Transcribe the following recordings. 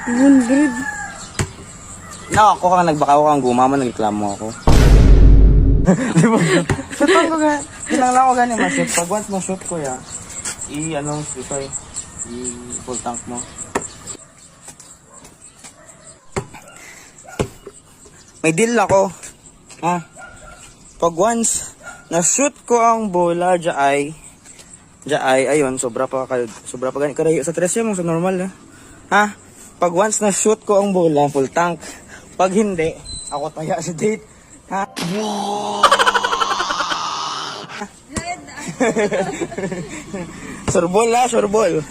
100. No, ako kang nagbakaw kang gumama, nagreklamo ako. Di ba? Shoot ko ga. Kinanglan ko gani ma-shoot. Pag once ma-shoot ko ya, i-full tank mo. May deal ako. Ha? Pag once na-shoot ko ang bola, ayun, sobra pa gani kadayo sa tres mo sa normal ha. Pag once na-shoot ko ang bola, full tank. Pag hindi, ako taya sa date. Ha? Sorbol ha, sorbol.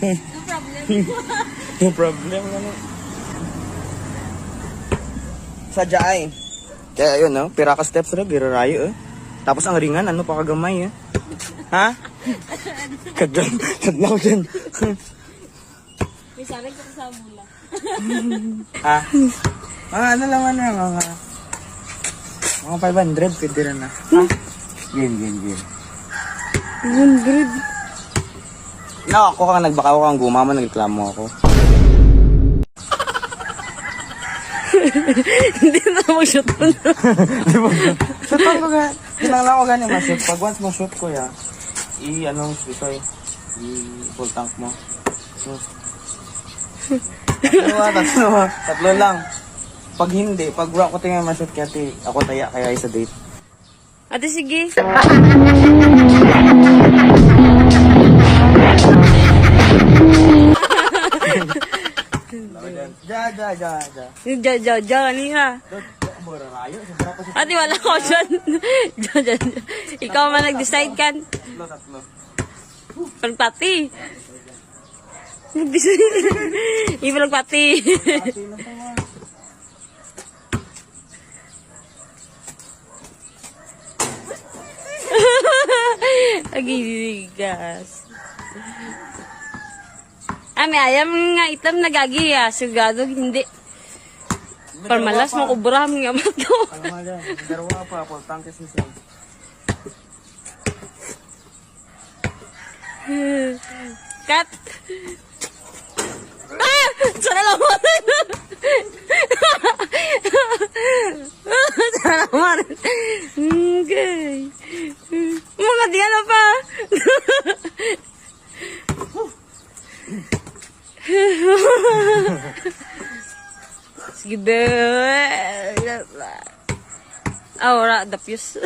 No problem ano. Sadya ay. Kaya yun no, pira ka steps na, girarayo Tapos ang ringan, ano pa kagamay Ha? Kadlaw dyan. May sarang ko sa bula. Ha? Ano lang mga 500, pwede rin na. Ha? Game. 100. No, ako kang nagbakaw kang gumama, nagreklamo ako. Hindi na mag-shoot mo na. Di ba? Shoot ko ga. Kinanglan ko gani ma-shoot. Pag once ma-shoot ko ya, i-full tank mo. Tatlo lang. Pag hindi, pag wala ko tingin ma-shoot kaya ako taya kaya sa date. Ate, sige. Ja, niya. Ate, wala ko dyan. Ja. Ikaw man nag-decide kan. Tatlo. Pagpati. Nag-decide. Iba pati. Agigas. May ayam nga itam nagagi sugado hindi. Parmalas mo kubra nga mato. Darawa pa full tank kasi siya. Cut. Sana naman. Sana naman. Okay. Mga diyan na pa. Sige be. Wala, dapyos.